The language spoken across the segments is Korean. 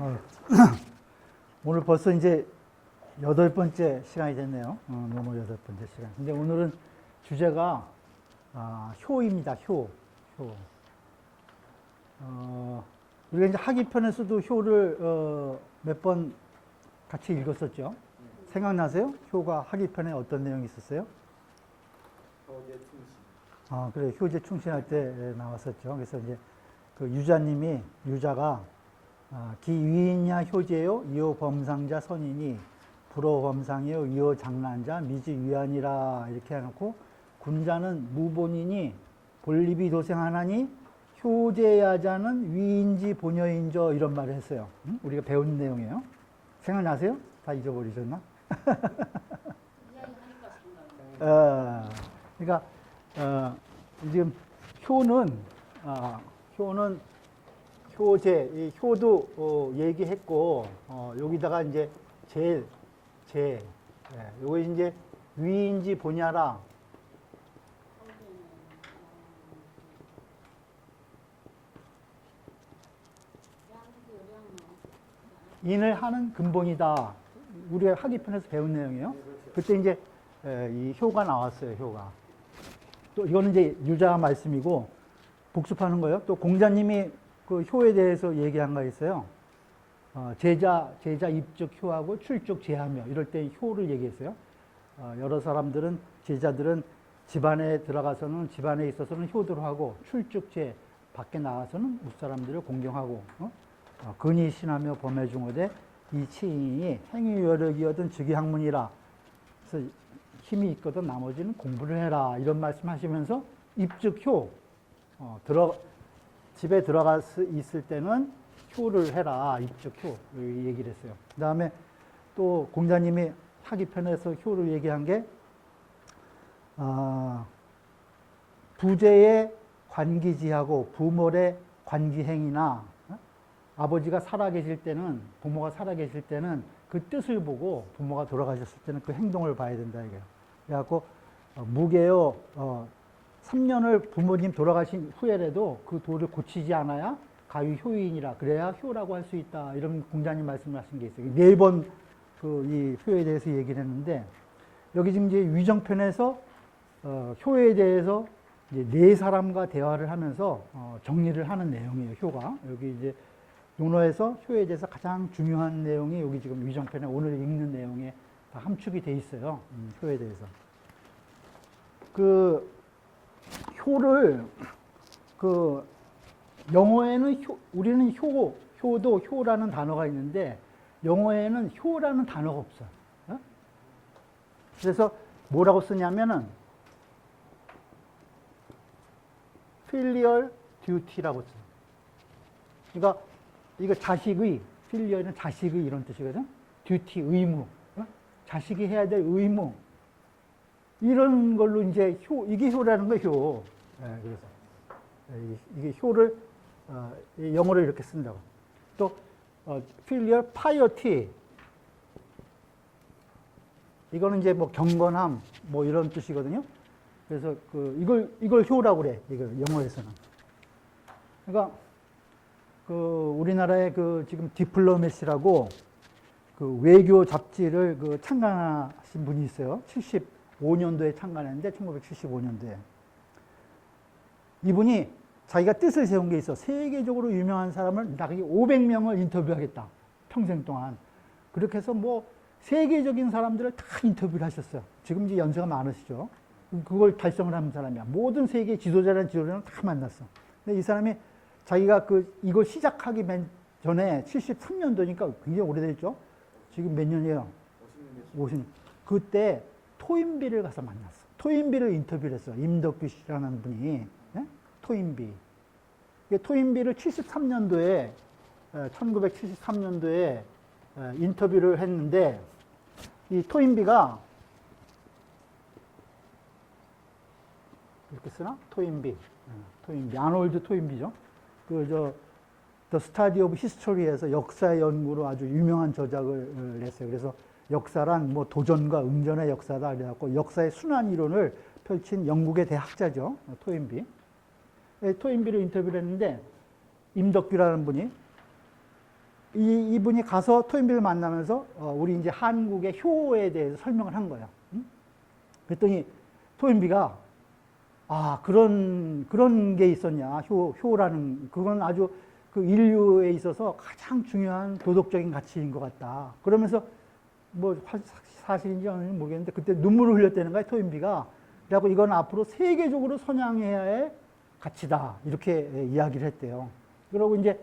어, 오늘 벌써 이제 8번째 시간이 됐네요. 너무 8번째 시간. 근데 오늘은 주제가 효입니다. 효. 우리가 이제 학위편에서도 효를 몇 번 같이 읽었었죠. 생각나세요? 효가 학위편에 어떤 내용이 있었어요? 효제 충신. 그래. 효제 충신할 때 나왔었죠. 그래서 이제 그 유자가 기위인야 효제요 이호 범상자 선인이 불호 범상이요 이호 장난자 미지 위안이라 이렇게 해놓고 군자는 무본이니 본립이 도생하나니 효제야자는 위인지 본여인저 이런 말을 했어요. 우리가 배운 내용이에요. 생각나세요? 다 잊어버리셨나? 그러니까 지금 효는 효제, 이 효도 얘기했고 여기다가 이제 요거 이제 위인지 보냐라. 인을 하는 근본이다. 우리가 학위편에서 배운 내용이에요. 그때 이제 이 효가 나왔어요. 효가. 또 이거는 이제 유자 말씀이고 복습하는 거예요. 또 공자님이 그 효에 대해서 얘기한 거 있어요. 제자 입적 효하고 출적 제하며 이럴 때 효를 얘기했어요. 여러 사람들은 제자들은 집안에 들어가서는 집안에 있어서는 효도를 하고 출적 제 밖에 나가서는 무사람들을 공경하고 근이 신하며 범해 중어대 이 치인이 행위여력이거든 즉위학문이라. 그래서 힘이 있거든 나머지는 공부를 해라 이런 말씀하시면서 입적 효 집에 들어가 있을 때는 효를 해라. 입적 효 얘기를 했어요. 그 다음에 또 공자님이 학위편에서 효를 얘기한 게 부재의 관기지하고 부모의 관기행이나 아버지가 살아계실 때는 부모가 살아계실 때는 그 뜻을 보고 부모가 돌아가셨을 때는 그 행동을 봐야 된다 이거예요. 그래갖고 무게요 3년을 부모님 돌아가신 후에라도 그 도를 고치지 않아야 가위 효인이라 그래야 효라고 할 수 있다 이런 공자님 말씀하신 게 있어요. 4번 그 이 효에 대해서 얘기를 했는데 여기 지금 이제 위정편에서 효에 대해서 이제 4사람과 대화를 하면서 정리를 하는 내용이에요. 효가 여기 이제 논어에서 효에 대해서 가장 중요한 내용이 여기 지금 위정편에 오늘 읽는 내용에 다 함축이 돼 있어요. 효에 대해서 그 효를 그 영어에는 우리는 효도 효라는 단어가 있는데 영어에는 효라는 단어가 없어요. 그래서 뭐라고 쓰냐면은 filial duty라고 써요. 그러니까 이거 자식의 filial은 자식의 이런 뜻이거든. duty 의무. 자식이 해야 될 의무. 이런 걸로 이제 이게 효라는 거예요, 효. 그래서 이게 효를 영어로 이렇게 쓴다고. 또 filial piety. 이거는 이제 뭐 경건함 뭐 이런 뜻이거든요. 그래서 이걸 효라고 그래. 이걸 영어에서는. 그러니까 우리나라의 지금 디플로메시라고 그 외교 잡지를 창간하신 분이 있어요. 75년도에 창간했는데 1975년도에 이분이 자기가 뜻을 세운 게 있어. 세계적으로 유명한 사람을 나가기 500명을 인터뷰하겠다. 평생 동안. 그렇게 해서 뭐 세계적인 사람들을 다 인터뷰를 하셨어요. 지금 이제 연세가 많으시죠. 그걸 달성을 한 사람이야. 모든 세계 지도자라는 지도자는 다 만났어. 근데 이 사람이 자기가 이걸 시작하기 전에 73년도니까 굉장히 오래됐죠. 지금 몇 년이에요? 50년. 그때 토인비를 가서 만났어. 토인비를 인터뷰를 했어. 임덕규 씨라는 분이. 네? 토인비. 토인비를 1973년도에 인터뷰를 했는데 이 토인비가 이렇게 쓰나? 토인비. 아놀드 토인비죠. The Study of History에서 역사 연구로 아주 유명한 저작을 냈어요. 그래서 역사란 뭐 도전과 응전의 역사다 그래갖고 역사의 순환 이론을 펼친 영국의 대학자죠. 토인비. 토인비를 인터뷰를 했는데 임덕규라는 분이 이분이 가서 토인비를 만나면서 우리 이제 한국의 효에 대해서 설명을 한 거예요. 그랬더니 토인비가 그런 게 있었냐. 효라는, 그건 아주 그 인류에 있어서 가장 중요한 도덕적인 가치인 것 같다. 그러면서 뭐 사실인지 아닌지 모르겠는데 그때 눈물을 흘렸다는 거야, 토인비가. 그래갖고 이건 앞으로 세계적으로 선양해야 할 가치다. 이렇게 이야기를 했대요. 그러고 이제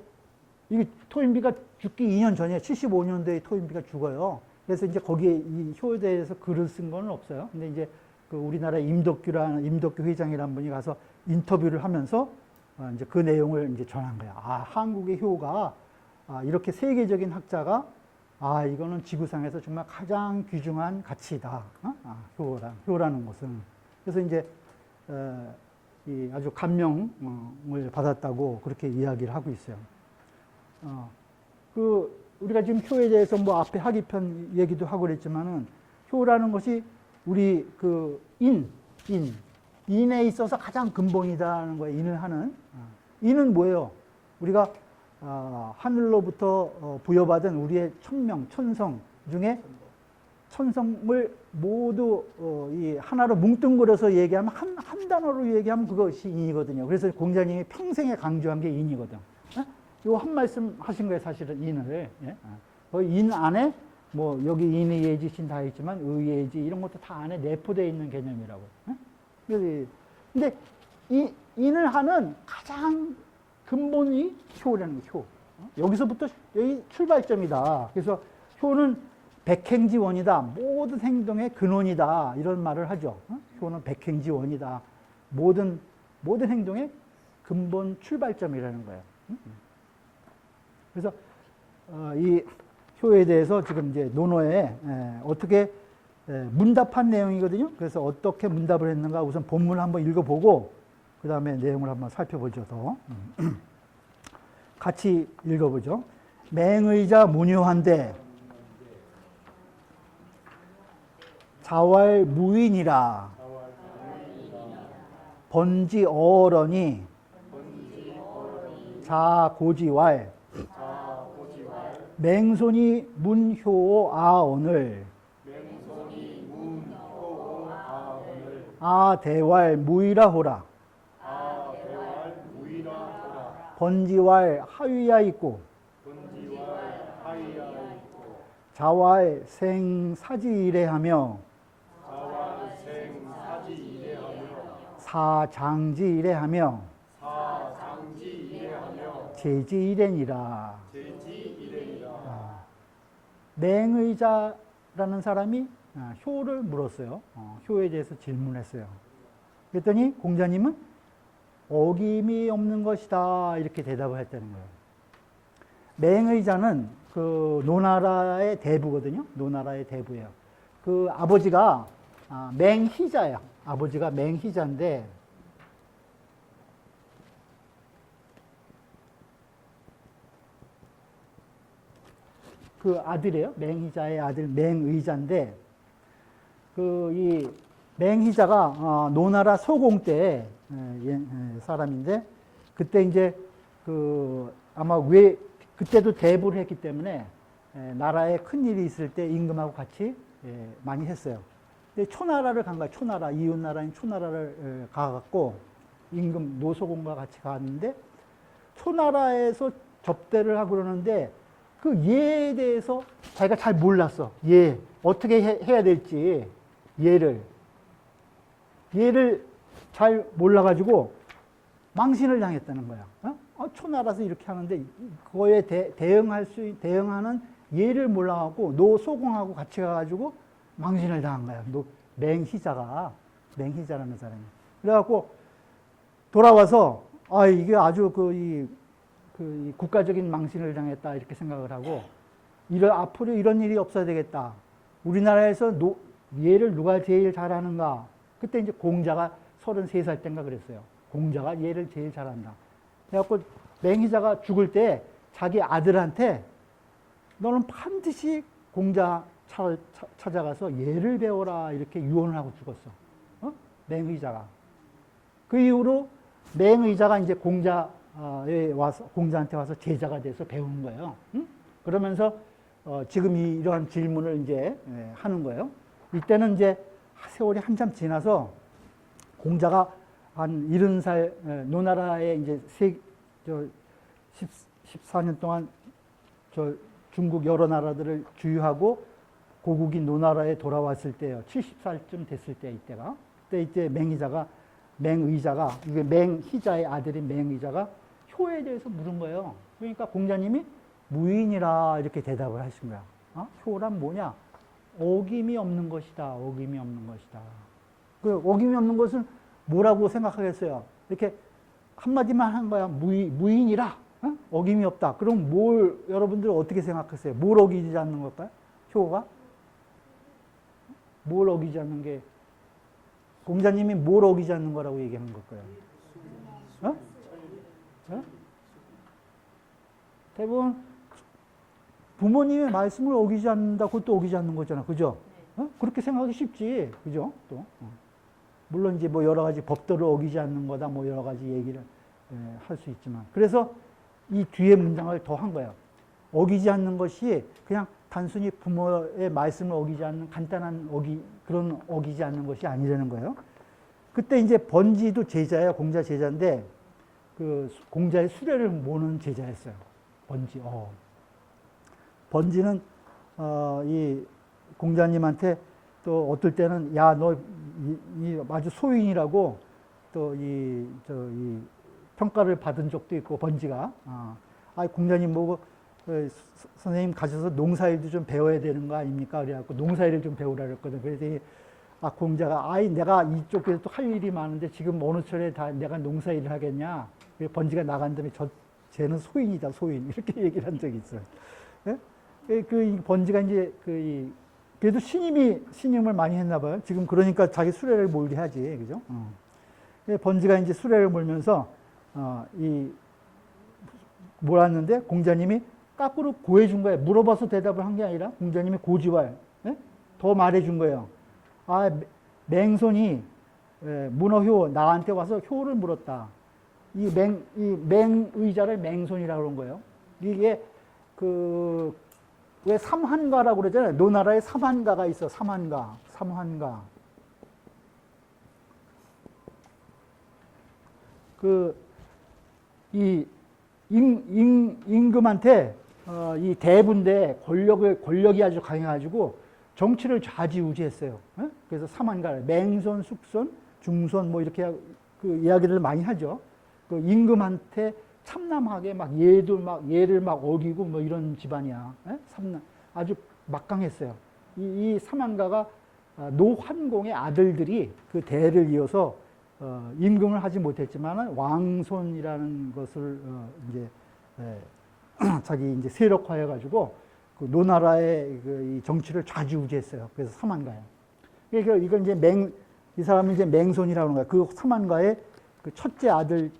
이 토인비가 죽기 2년 전에 75년도에 토인비가 죽어요. 그래서 이제 거기에 이 효에 대해서 글을 쓴 건 없어요. 근데 이제 그 우리나라 임덕규 회장이라는 분이 가서 인터뷰를 하면서 이제 그 내용을 이제 전한 거야. 한국의 효가 이렇게 세계적인 학자가 이거는 지구상에서 정말 가장 귀중한 가치다. 효라는 것은. 그래서 이제 이 아주 감명을 받았다고 그렇게 이야기를 하고 있어요. 우리가 지금 효에 대해서 뭐 앞에 하기편 얘기도 하고 그랬지만은 효라는 것이 우리 그 인에 있어서 가장 근본이다는 거예요. 인을 하는. 인은 뭐예요? 우리가 하늘로부터 부여받은 우리의 천명, 천성 중에 천성을 모두 이 하나로 뭉뚱그려서 얘기하면 한 단어로 얘기하면 그것이 인이거든요. 그래서 공자님이 평생에 강조한 게 인이거든. 요 한 말씀 하신 거예요, 사실은 인을. 인 안에 뭐 여기 인의 예지신 다 있지만 의예지 이런 것도 다 안에 내포되어 있는 개념이라고. 근데 이 인을 하는 가장 근본이 효라는 효. 여기서부터 여기 출발점이다. 그래서 효는 백행지원이다. 모든 행동의 근원이다. 이런 말을 하죠. 효는 백행지원이다. 모든 행동의 근본 출발점이라는 거예요. 그래서 이 효에 대해서 지금 이제 논어에 어떻게 문답한 내용이거든요. 그래서 어떻게 문답을 했는가 우선 본문을 한번 읽어보고 그 다음에 내용을 한번 살펴보죠. 더 같이 읽어보죠. 맹의자 문유한데 자왈무인이라 번지어러니 자고지왈 맹손이 문효 아언을 대왈 무이라호라 번지왈 하위야 있고 자왈 생사지이래하며 사장지이래하며 제지이래니라. 맹의자라는 사람이 효를 물었어요. 효에 대해서 질문했어요. 그랬더니 공자님은 어김이 없는 것이다 이렇게 대답을 했다는 거예요. 맹의자는 그 노나라의 대부거든요. 노나라의 대부예요. 그 아버지가 맹희자예요. 아버지가 맹희자인데 그 아들이에요. 맹희자의 아들 맹의자인데 그 이 맹희자가 노나라 소공 때 사람인데 그때 이제 그 아마 그때도 대부를 했기 때문에 나라에 큰 일이 있을 때 임금하고 같이 많이 했어요. 근데 초나라를 간 거야. 초나라 이웃 나라인 초나라를 가갖고 임금 노소공과 같이 갔는데 초나라에서 접대를 하고 그러는데 그 예에 대해서 자기가 잘 몰랐어. 예. 어떻게 해야 될지, 예를 잘 몰라가지고 망신을 당했다는 거야. 초나라서 이렇게 하는데 그거에 대응하는 예를 몰라갖고 노소공하고 같이 가가지고 망신을 당한 거야. 맹희자라는 사람이. 그래갖고 돌아와서 이게 아주 그 국가적인 망신을 당했다 이렇게 생각을 하고 앞으로 이런 일이 없어야 되겠다. 우리나라에서 예를 누가 제일 잘하는가? 그때 이제 공자가 33살 때인가 그랬어요. 공자가 예를 제일 잘한다. 그래갖고 맹희자가 죽을 때 자기 아들한테 너는 반드시 공자 찾아가서 예를 배워라 이렇게 유언을 하고 죽었어. 맹의자가. 그 이후로 맹의자가 이제 공자한테 와서 제자가 돼서 배운 거예요. 그러면서 지금 이러한 질문을 이제 하는 거예요. 이때는 이제 세월이 한참 지나서 공자가 한 70살 노나라에 이제 14년 동안 저 중국 여러 나라들을 주유하고 고국인 노나라에 돌아왔을 때요. 70살쯤 됐을 때 이때가. 그때 이제 맹의자가 이게 맹희자의 아들인 맹의자가 효에 대해서 물은 거예요. 그러니까 공자님이 무인이라 이렇게 대답을 하신 거야. 효란 뭐냐? 어김이 없는 것이다. 어김이 없는 것이다. 그 어김이 없는 것은 뭐라고 생각하겠어요? 이렇게 한마디만 한 거야. 무인이라. 어김이 없다. 그럼 여러분들 어떻게 생각하세요? 뭘 어기지 않는 걸까요? 효가? 뭘 어기지 않는 게, 공자님이 뭘 어기지 않는 거라고 얘기하는 걸까요? 대부분 부모님의 말씀을 어기지 않는다, 그것도 어기지 않는 거잖아. 그죠? 그렇게 생각하기 쉽지. 그죠? 또. 물론 이제 뭐 여러 가지 법도를 어기지 않는 거다, 뭐 여러 가지 얘기를 할 수 있지만. 그래서 이 뒤에 문장을 더 한 거예요. 어기지 않는 것이 그냥 단순히 부모의 말씀을 어기지 않는 간단한 그런 어기지 않는 것이 아니라는 거예요. 그때 이제 번지도 제자예요. 공자 제자인데, 그 공자의 수레를 모는 제자였어요. 번지. 번지는, 이 공자님한테 또 어떨 때는, 야, 너, 아주 소인이라고 또 이 평가를 받은 적도 있고, 번지가. 공자님 보고, 선생님 가셔서 농사일도 좀 배워야 되는 거 아닙니까? 그래갖고 농사일을 좀 배우라 그랬거든. 그랬더니, 공자가, 내가 이쪽에서 또 할 일이 많은데 지금 어느 철에 다 내가 농사일을 하겠냐? 번지가 나간 다음에 쟤는 소인이다, 소인. 이렇게 얘기를 한 적이 있어요. 예? 그 번지가 이제 그래도 신임을 많이 했나 봐요. 지금 그러니까 자기 수레를 몰게 하지. 그죠? 번지가 이제 수레를 몰면서, 몰았는데 공자님이 까꾸로 고해준 거예요. 물어봐서 대답을 한 게 아니라 공자님이 고지활, 더 말해준 거예요. 맹손이, 문어효, 나한테 와서 효를 물었다. 이 맹의자를 맹손이라고 그런 거예요. 이게 왜 삼한가라고 그러잖아요. 노나라에 삼한가가 있어. 삼한가. 임금한테 이 대부인데 권력이 아주 강해가지고 정치를 좌지우지했어요. 그래서 삼한가, 맹손, 숙손, 중손 뭐 이렇게 그 이야기를 많이 하죠. 그 임금한테 참남하게 얘를 막 어기고 뭐 이런 집안이야. 아주 막강했어요. 이 삼한가가 노환공의 아들들이 그 대를 이어서 임금을 하지 못했지만 왕손이라는 것을 이제 자기 이제 세력화해 가지고 그 노나라의 이 정치를 좌지우지했어요. 그래서 삼한가예요. 그러니까 이건 이제 이 사람이 이제 맹손이라고 하는 거예요. 그 삼한가의 그 첫째 아들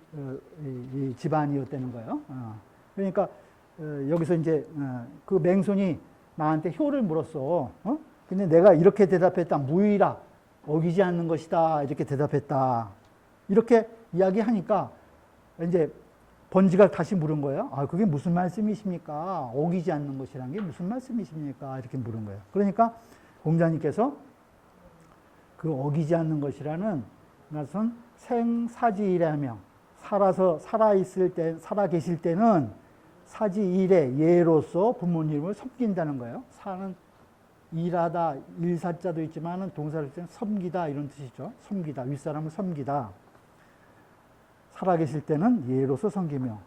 이 집안이었다는 거예요. 그러니까 여기서 이제 그 맹손이 나한테 효를 물었어. 근데 내가 이렇게 대답했다. 무의라. 어기지 않는 것이다. 이렇게 대답했다. 이렇게 이야기하니까 이제 번지가 다시 물은 거예요. 그게 무슨 말씀이십니까? 어기지 않는 것이라는 게 무슨 말씀이십니까? 이렇게 물은 거예요. 그러니까 공자님께서 그 어기지 않는 것이라는 것은 생사지일하며 살아 계실 때는 사지일에 예로서 부모님을 섬긴다는 거예요. 사는 일하다, 일사자도 있지만 동사를 때는 섬기다 이런 뜻이죠. 섬기다, 윗사람을 섬기다. 살아계실 때는 예로서 섬기며,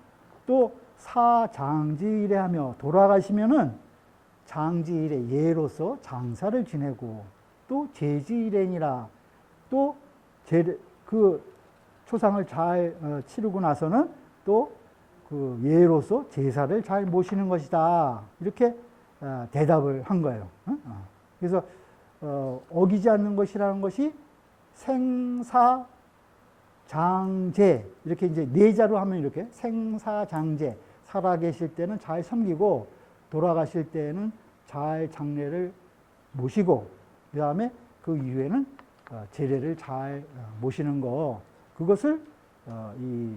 또 사장지일에 하며 돌아가시면은 장지일에 예로서 장사를 지내고, 또 제지일에니라, 또 그 초상을 잘 치르고 나서는 또 그 예로서 제사를 잘 모시는 것이다. 이렇게 대답을 한 거예요. 그래서 어기지 않는 것이라는 것이 생사 장제, 이렇게 이제 네 자로 하면 이렇게 생사장제, 살아계실 때는 잘 섬기고 돌아가실 때는 잘 장례를 모시고, 그 다음에 그 이후에는 제례를 잘 모시는 거, 그것을 이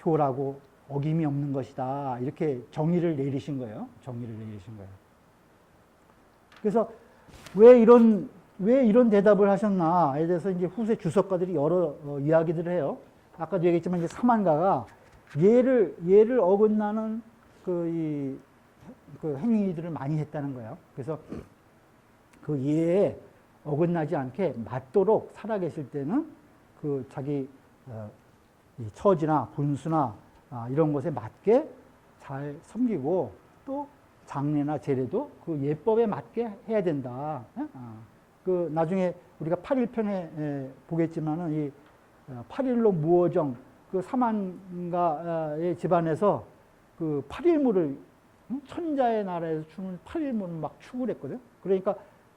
효라고 어김이 없는 것이다. 이렇게 정의를 내리신 거예요. 정의를 내리신 거예요. 그래서 왜 이런 대답을 하셨나에 대해서 이제 후세 주석가들이 여러 이야기들을 해요. 아까도 얘기했지만 이제 사만가가 예를 어긋나는 그 행위들을 많이 했다는 거예요. 그래서 그 예에 어긋나지 않게 맞도록 살아계실 때는 그 자기 이 처지나 분수나 이런 것에 맞게 잘 섬기고 또 장례나 제례도 그 예법에 맞게 해야 된다. 그 나중에 우리가 8일편에 보겠지만은 이 8일로 무어정 그 사만가의 집안에서 그 8일무를 천자의 나라에서 추는 8일무를 막 추구를 했거든. 그러니까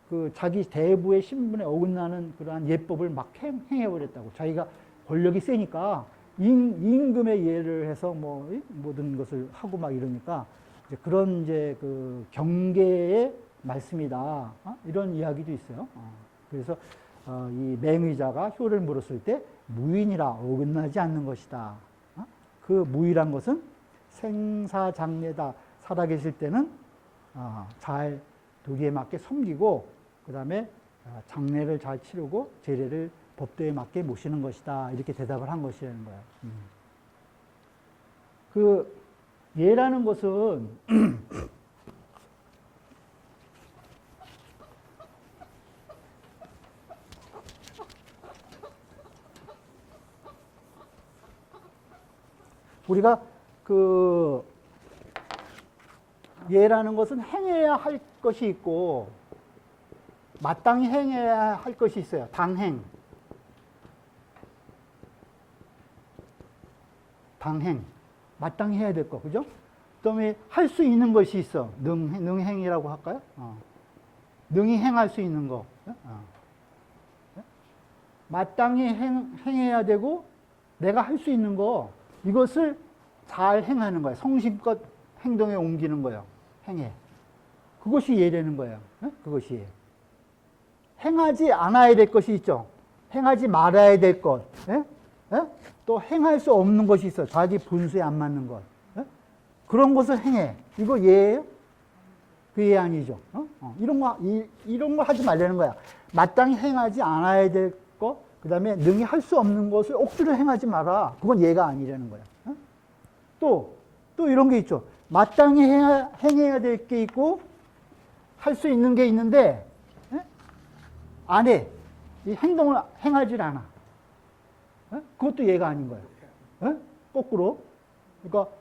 그 자기 대부의 신분에 어긋나는 그러한 예법을 막 행해버렸다고. 자기가 권력이 세니까 임금의 예를 해서 뭐 모든 것을 하고 막 이러니까 이제 그런 이제 그 경계의 말씀이다. 이런 이야기도 있어요. 그래서 이 맹의자가 효를 물었을 때 무인이라 어긋나지 않는 것이다. 그 무의란 것은 생사장례다. 살아계실 때는 잘 도리에 맞게 섬기고 그 다음에 장례를 잘 치르고 제례를 법도에 맞게 모시는 것이다. 이렇게 대답을 한 것이라는 거예요. 그 예라는 것은 우리가 그 예라는 것은 행해야 할 것이 있고 마땅히 행해야 할 것이 있어요. 당행. 마땅히 해야 될 거, 그죠? 그다음에 할 수 있는 것이 있어. 능행이라고 할까요? 능히 행할 수 있는 거. 마땅히 행해야 되고 내가 할 수 있는 거 이것을 잘 행하는 거예요. 성심껏 행동에 옮기는 거예요. 행해. 그것이 예라는 거예요. 그것이 예. 행하지 않아야 될 것이 있죠. 행하지 말아야 될 것. 또 행할 수 없는 것이 있어. 자기 분수에 안 맞는 것. 그런 것을 행해. 이거 예예요? 그 예 아니죠. 이런 거 하지 말라는 거야. 마땅히 행하지 않아야 될 것, 그 다음에 능히 할 수 없는 것을 억지로 행하지 마라. 그건 예가 아니라는 거야. 또 이런 게 있죠. 마땅히 행해야 될 게 있고, 할 수 있는 게 있는데, 안 해. 이 행동을 행하지 않아. 그것도 예가 아닌 거예요. 거꾸로. 그러니까,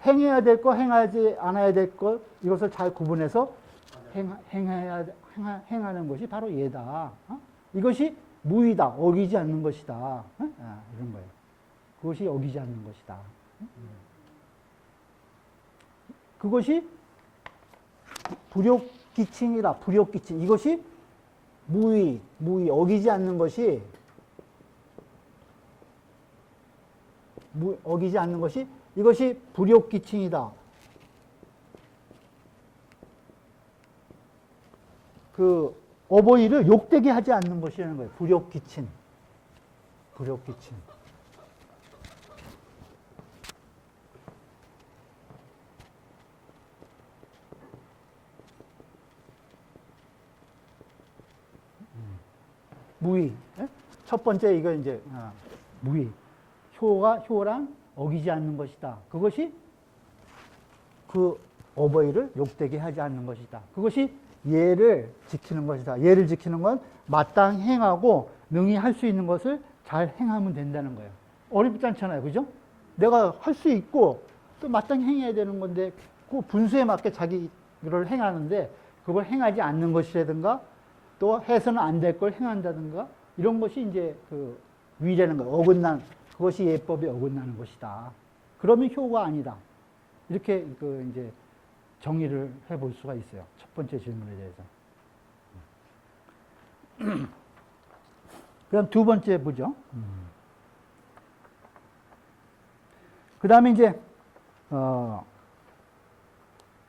행해야 될 것, 행하지 않아야 될 것, 이것을 잘 구분해서 행하는 것이 바로 예다. 이것이 무의다. 어기지 않는 것이다. 이런 거예요. 그것이 어기지 않는 것이다. 그것이 불욕기칭이라. 불욕기칭. 이것이 무의, 어기지 않는 것이 어기지 않는 것이 이것이 불욕기칭이다. 그 어버이를 욕되게 하지 않는 것이라는 거예요. 불욕기칭. 무의. 첫 번째 이거 이제 무의. 효랑 어기지 않는 것이다. 그것이 그 어버이를 욕되게 하지 않는 것이다. 그것이 예를 지키는 것이다. 예를 지키는 건 마땅히 행하고 능히 할 수 있는 것을 잘 행하면 된다는 거예요. 어렵지 않잖아요. 그죠? 내가 할 수 있고 또 마땅히 행해야 되는 건데 그 분수에 맞게 자기를 행하는데 그걸 행하지 않는 것이라든가 또 해서는 안 될 걸 행한다든가 이런 것이 이제 그 위라는 거예요. 그것이 예법에 어긋나는 것이다. 그러면 효가 아니다. 이렇게 그 이제 정의를 해볼 수가 있어요. 첫 번째 질문에 대해서. 그다음 두 번째 보죠. 그 다음에 이제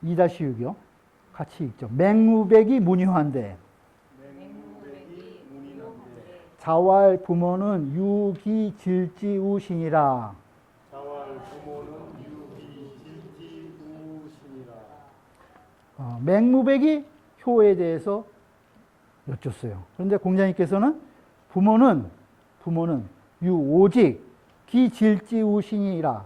2-6이요. 같이 읽죠. 맹무백이 문유한데 자왈 부모는 유기질지우신이라. 자왈 부모는 맹무백이 효에 대해서 여쭙어요. 그런데 공자님께서는 부모는 오직 기질지우신이라,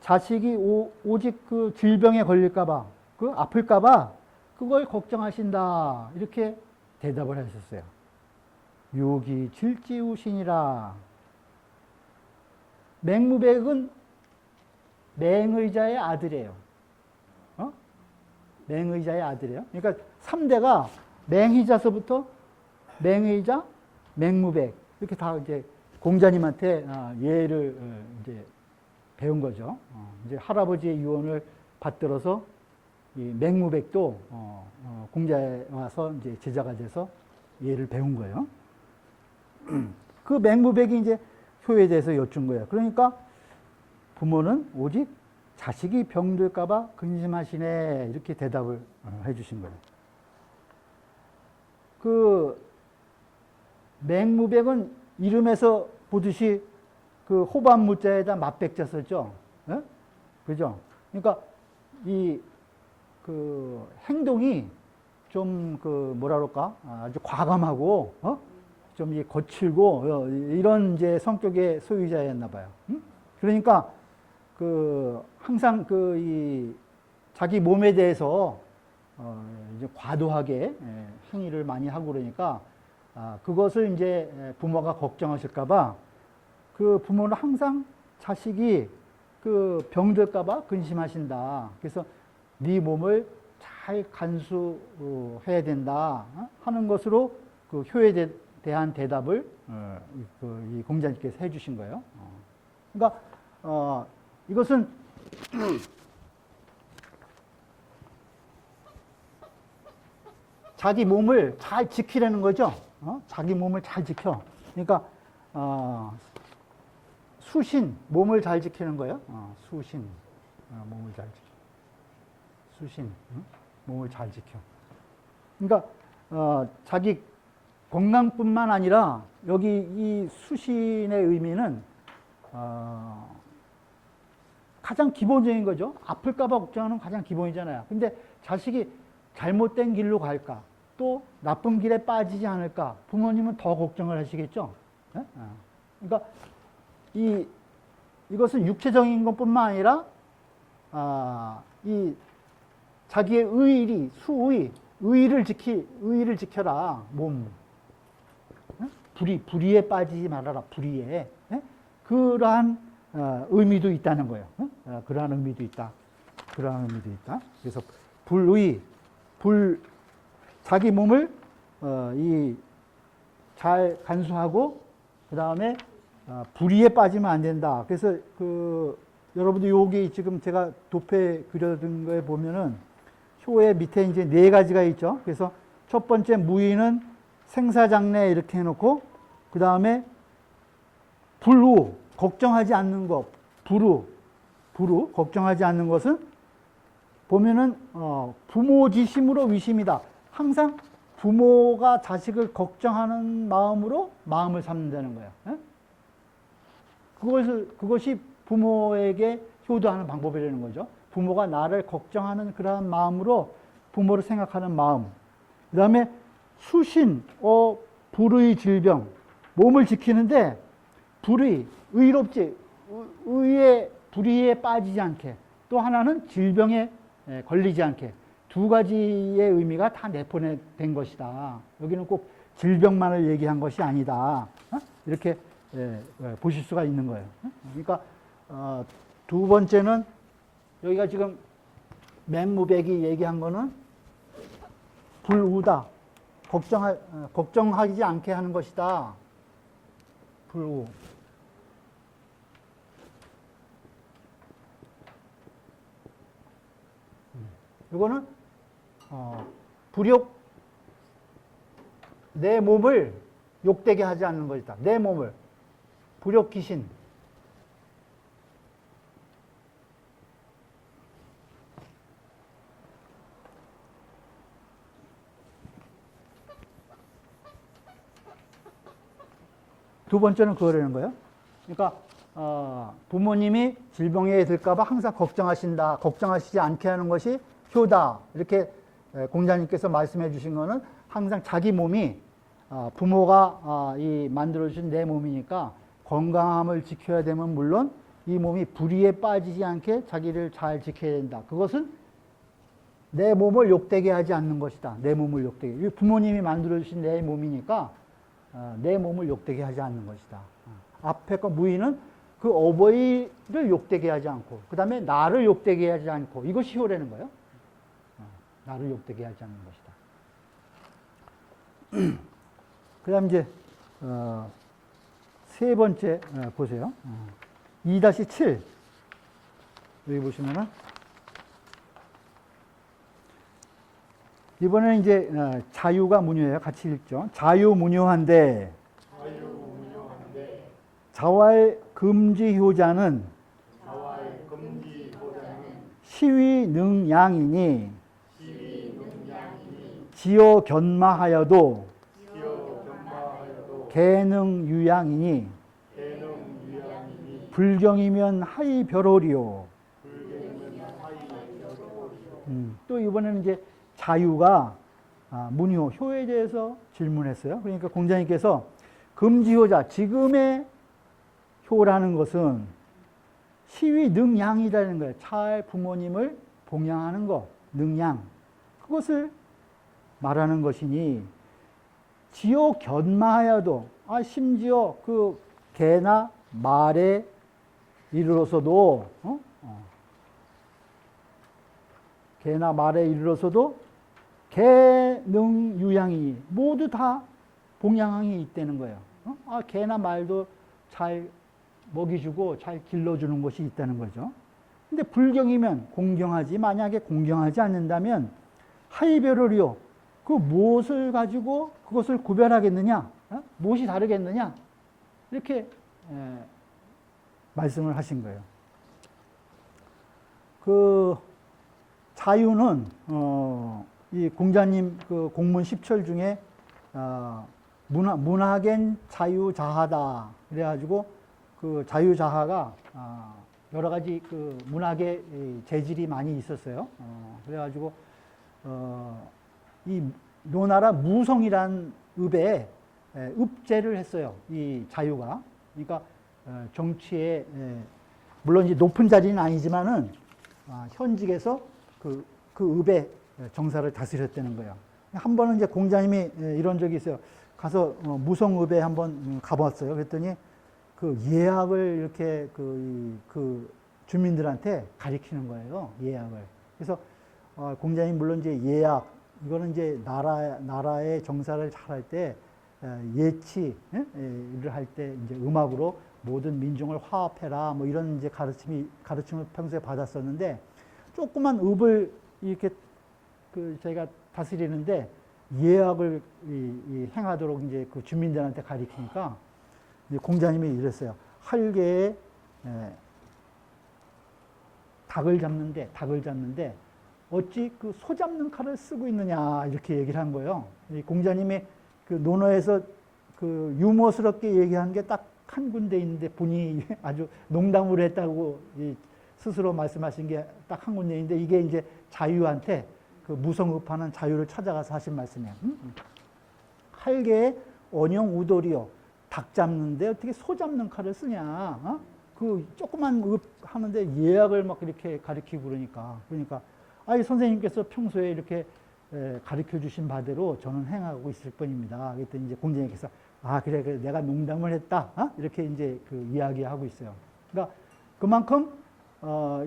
자식이 오직 그 질병에 걸릴까봐, 그 아플까봐 그걸 걱정하신다, 이렇게 대답을 하셨어요. 유기 질지우신이라. 맹무백은 맹의자의 아들이에요. 맹의자의 아들이에요. 그러니까 3대가 맹의자서부터 맹의자, 맹무백, 이렇게 다 이제 공자님한테 예를 이제 배운 거죠. 이제 할아버지의 유언을 받들어서 이 맹무백도 공자에 와서 이제 제자가 돼서 예를 배운 거예요. 그 맹무백이 이제 효에 대해서 여쭌 거예요. 그러니까 부모는 오직 자식이 병들까봐 근심하시네, 이렇게 대답을 해주신 거예요. 그 맹무백은 이름에서 보듯이 그 호반무자에다 맞백자 썼죠. 예? 그죠? 그러니까 이 그 행동이 좀 그 뭐라 그럴까? 아주 과감하고 좀 이 거칠고 이런 이제 성격의 소유자였나 봐요. 그러니까 그 항상 그 이 자기 몸에 대해서 이제 과도하게 행위를 많이 하고 그러니까 그것을 이제 부모가 걱정하실까봐 그 부모는 항상 자식이 그 병들까봐 근심하신다. 그래서 네 몸을 잘 간수해야 된다 하는 것으로 그 효에 대한 대답을 이 공자님께서 해주신 거예요. 그러니까 이것은 자기 몸을 잘 지키려는 거죠. 자기 몸을 잘 지켜. 그러니까 수신, 몸을 잘 지키는 거예요. 수신, 몸을 잘 지켜. 수신, 몸을 잘 지켜. 그러니까 자기 건강뿐만 아니라 여기 이 수신의 의미는 가장 기본적인 거죠. 아플까봐 걱정하는 가장 기본이잖아요. 근데 자식이 잘못된 길로 갈까, 또 나쁜 길에 빠지지 않을까, 부모님은 더 걱정을 하시겠죠. 네? 그러니까 이것은 육체적인 것뿐만 아니라 이 자기의 의리, 의의를 지켜라, 몸. 불의에 빠지지 말아라, 불의에. 그러한 의미도 있다는 거예요. 그러한 의미도 있다. 그러한 의미도 있다. 그래서 자기 몸을 잘 간수하고 그 다음에 불의에 빠지면 안 된다. 그래서 여러분들 여기 지금 제가 도표에 그려둔 거에 보면은 효의 밑에 이제 4가지가 있죠. 그래서 첫 번째 무의는 생사장래 이렇게 해놓고 그 다음에 불우, 걱정하지 않는 것, 불우, 걱정하지 않는 것은 보면은 부모지심으로 위심이다. 항상 부모가 자식을 걱정하는 마음으로 마음을 삼는다는 거예요. 그것이 부모에게 효도하는 방법이라는 거죠. 부모가 나를 걱정하는 그러한 마음으로 부모를 생각하는 마음. 그 다음에 수신, 불의 질병, 몸을 지키는데 의롭지, 불의에 빠지지 않게, 또 하나는 질병에 걸리지 않게, 2가지의 의미가 다 내포된 것이다. 여기는 꼭 질병만을 얘기한 것이 아니다. 이렇게 보실 수가 있는 거예요. 그러니까 2번째는 여기가 지금 맹무백이 얘기한 거는 불우다. 걱정하지 않게 하는 것이다. 불우. 이거는 불욕, 내 몸을 욕되게 하지 않는 것이다. 내 몸을. 불욕 귀신. 두 번째는 그거라는 거예요. 그러니까 부모님이 질병에 들까봐 항상 걱정하시지 않게 하는 것이 효다. 이렇게 공자님께서 말씀해 주신 거는 항상 자기 몸이 부모가 이 만들어주신 내 몸이니까 건강함을 지켜야 되면 물론 이 몸이 불의에 빠지지 않게 자기를 잘 지켜야 된다. 그것은 내 몸을 욕되게 하지 않는 것이다. 내 몸을 욕되게. 부모님이 만들어주신 내 몸이니까 내 몸을 욕되게 하지 않는 것이다. 앞에 거 무의는 그 어버이를 욕되게 하지 않고 그 다음에 나를 욕되게 하지 않고 이것이 효라는 거예요. 나를 욕되게 하지 않는 것이다. 그 다음 이제 세 번째 보세요. 2-7 여기 보시면은 이번에는 이제 자유가 문효예요. 같이 읽죠. 자유문효한데 자활 금지효자는 시위능양이니 지어 견마하여도 개능유양이니 불경이면 하이별호리요. 또 이번에는 이제 자유가 문효, 효에 대해서 질문했어요. 그러니까 공자님께서 금지효자, 지금의 효라는 것은 시위능양이라는 거예요. 잘 부모님을 봉양하는 것, 능양. 그것을 말하는 것이니 지어 견마하여도 심지어 그 개나 말에 이르러서도 개나 말에 이르러서도 개능유양이 모두 다 봉양이 있다는 거예요. 개나 말도 잘 먹이주고 잘 길러주는 것이 있다는 거죠. 근데 불경이면 공경하지, 만약에 공경하지 않는다면 하이별호리요. 그 무엇을 가지고 그것을 구별하겠느냐? 무엇이 다르겠느냐? 이렇게 말씀을 하신 거예요. 그 자유는 이 공자님 그 공문 10철 중에 문학엔 자유자하다. 그래가지고 그 자유자하가 여러 가지 그 문학의 재질이 많이 있었어요. 그래가지고 이 노나라 무성이란 읍에 읍제를 했어요. 이 자유가. 그러니까 정치에 물론 이제 높은 자리는 아니지만은 현직에서 그 읍에 정사를 다스렸다는 거예요. 한 번은 이제 공자님이 이런 적이 있어요. 가서 무성읍에 한번 가봤어요. 그랬더니 그 예학을 이렇게 그 주민들한테 가리키는 거예요. 예학을. 그래서 공자님 물론 이제 예학 이거는 이제 나라의 정사를 잘할 때 예치를 할 때 이제 음악으로 모든 민중을 화합해라 뭐 이런 이제 가르침을 평소에 받았었는데 조그만 읍을 이렇게 그 저희가 다스리는데 예학을 행하도록 이제 그 주민들한테 가리키니까 이제 공자님이 이랬어요. 할개에 닭을 잡는데 어찌 그 소 잡는 칼을 쓰고 있느냐 이렇게 얘기를 한 거예요. 이 공자님이 그 논어에서 그 유머스럽게 얘기한 게 딱 한 군데 있는데 본인이 아주 농담으로 했다고 스스로 말씀하신 게 딱 한 군데 있는데 이게 이제 자유한테 그 무성읍하는 자유를 찾아가서 하신 말씀이에요. 할개에 언영 우돌이요. 닭 잡는데 어떻게 소 잡는 칼을 쓰냐. 그 조그만 읍 하는데 예약을 막 이렇게 가르치고 그러니까 아이 선생님께서 평소에 이렇게 가르쳐 주신 바대로 저는 행하고 있을 뿐입니다. 그랬더니 이제 공자님께서 그래 내가 농담을 했다. 이렇게 이제 그 이야기하고 있어요. 그러니까 그만큼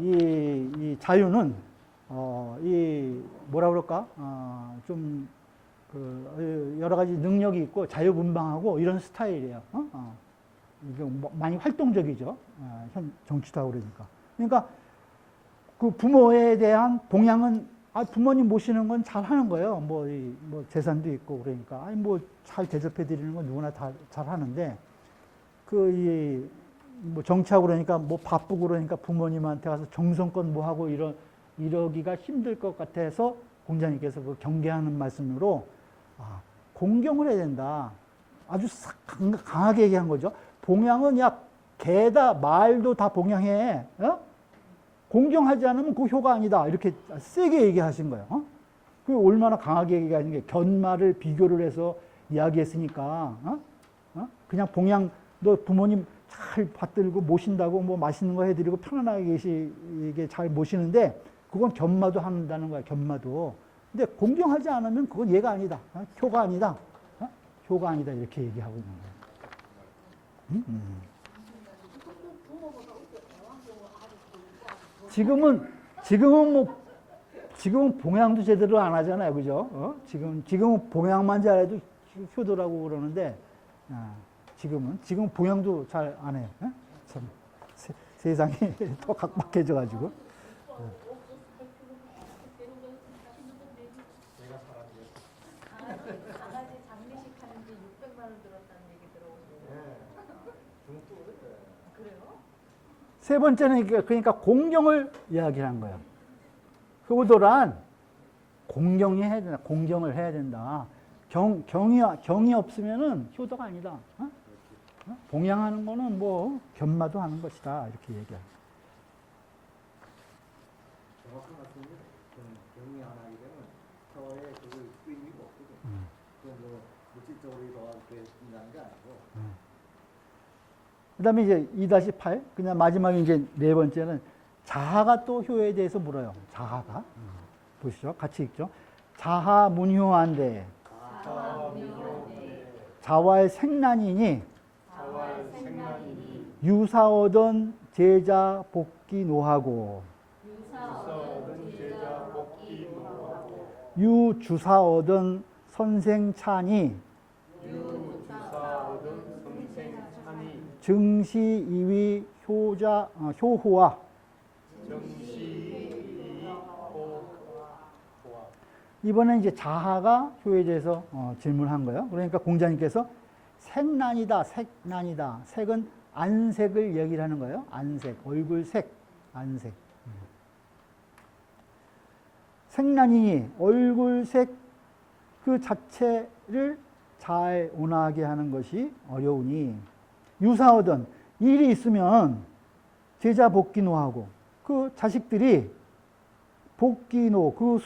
이 자유는 이 뭐라 그럴까 좀 그 여러 가지 능력이 있고 자유분방하고 이런 스타일이에요. 이게 많이 활동적이죠. 현 정치도 하고 그러니까 그 부모에 대한 봉양은 부모님 모시는 건 잘 하는 거예요. 뭐 재산도 있고 그러니까 뭐 잘 대접해 드리는 건 누구나 다 잘 하는데 뭐 정치하고 그러니까 뭐 바쁘고 그러니까 부모님한테 가서 정성껏 뭐 하고 이러기가 힘들 것 같아서 공자님께서 그 경계하는 말씀으로 공경을 해야 된다. 아주 강하게 얘기한 거죠. 봉양은 야 개다 말도 다 봉양해. 공경하지 않으면 그 효가 아니다. 이렇게 세게 얘기하신 거예요. 그 얼마나 강하게 얘기하신 게 견마를 비교를 해서 이야기했으니까 그냥 봉양 너 부모님 잘 받들고 모신다고 뭐 맛있는 거 해드리고 편안하게 계시게 잘 모시는데 그건 견마도 한다는 거야. 견마도. 근데 공경하지 않으면 그건 얘가 아니다. 효가 아니다. 효가 아니다. 이렇게 얘기하고 있는 거예요. 지금은 봉양도 제대로 안 하잖아요. 그죠? 지금은 봉양만 잘해도 효도라고 그러는데, 지금은 봉양도 잘 안 해요. 참, 세상이 더 각박해져가지고. 강아지 장례식 하는데 600만 원 들었다는 얘기 들어오는데. 그래요? 세 번째는 그러니까 공경을 이야기한 거예요. 효도란 공경해야 된다. 공경을 해야 된다. 경이 없으면은 효도가 아니다. 봉양하는 거는 뭐 견마도 하는 것이다. 이렇게 얘기해요. 정확한 말씀입니다. 경이 안 하게 되면 서에 그 의미가 없거든요. 그뭐 물질적으로 이렇게 인하는 게 아니고. 그 다음에 이제 2-8, 그냥 마지막에 이제 네 번째는 자하가 또 효에 대해서 물어요. 자하가. 보시죠. 같이 읽죠. 자하 문효한데 자활 생난이니 유사오던 제자 복귀 노하고 유주사오던 선생 찬이 증시 이위 효호와 이번에 이제 자하가 효에 대해서 질문한 거예요. 그러니까 공자님께서 색난이다, 색난이다. 색은 안색을 얘기를 하는 거예요. 안색, 얼굴색, 안색. 색난이니 얼굴색 그 자체를 잘 온화하게 하는 것이 어려우니 유사하던 일이 있으면 제자 복귀노하고 그 자식들이 복귀노 그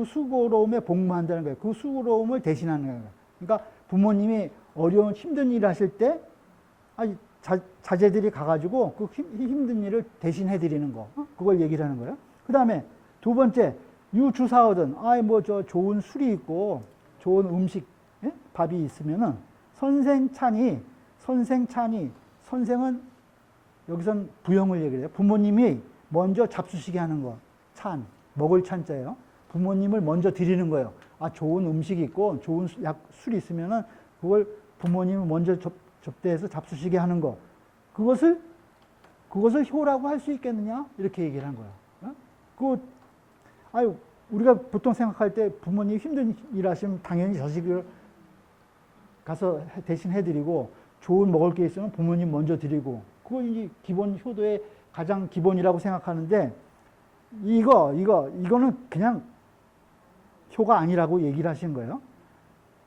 수고로움에 복무한다는 거예요. 그 수고로움을 대신하는 거예요. 그러니까 부모님이 어려운 힘든 일을 하실 때 자제들이 가가지고 그 힘든 일을 대신해 드리는 거 그걸 얘기를 하는 거예요. 그 다음에 두 번째 유주사하던 저 좋은 술이 있고 좋은 음식 밥이 있으면은 선생찬이 선생은 여기선 부형을 얘기해요. 부모님이 먼저 잡수시게 하는 거. 찬, 먹을 찬자예요. 부모님을 먼저 드리는 거예요. 좋은 음식이 있고 좋은 술이 있으면은 그걸 부모님을 먼저 접대해서 잡수시게 하는 거. 그것을 효라고 할 수 있겠느냐? 이렇게 얘기를 한 거예요. 우리가 보통 생각할 때 부모님이 힘든 일 하시면 당연히 자식을 가서 대신 해드리고 좋은 먹을 게 있으면 부모님 먼저 드리고 그거 이제 기본 효도의 가장 기본이라고 생각하는데 이거는 그냥 효가 아니라고 얘기를 하신 거예요.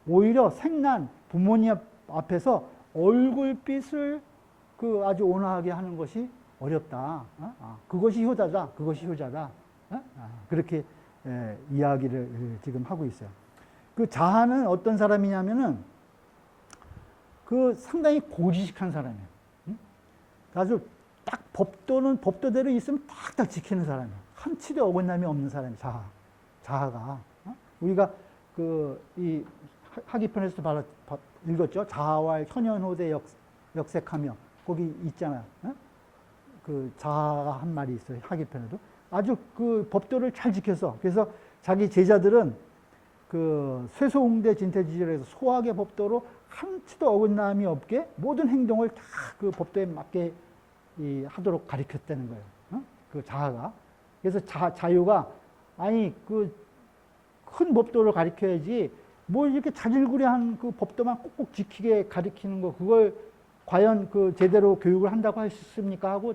오히려 생난 부모님 앞에서 얼굴빛을 아주 온화하게 하는 것이 어렵다. 그것이 효자다. 그것이 효자다. 그렇게 이야기를 지금 하고 있어요. 그 자하는 어떤 사람이냐면은 상당히 고지식한 사람이에요. 아주 딱 법도대로 있으면 딱딱 지키는 사람이에요. 한치도 어긋남이 없는 사람이 자하가. 우리가 이 하기편에서도 읽었죠. 자하와 현현호대 역색하며 거기 있잖아요. 자하가 한 말이 있어요. 하기편에도 아주 법도를 잘 지켜서 그래서 자기 제자들은 쇠소홍대 진태지절에서 소학의 법도로 한치도 어긋남이 없게 모든 행동을 다 법도에 맞게 하도록 가르쳤다는 거예요. 자하가. 그래서 자유가 큰 법도를 가르쳐야지 뭐 이렇게 자질구레한 법도만 꼭꼭 지키게 가르치는 거 그걸 과연 제대로 교육을 한다고 할 수 있습니까? 하고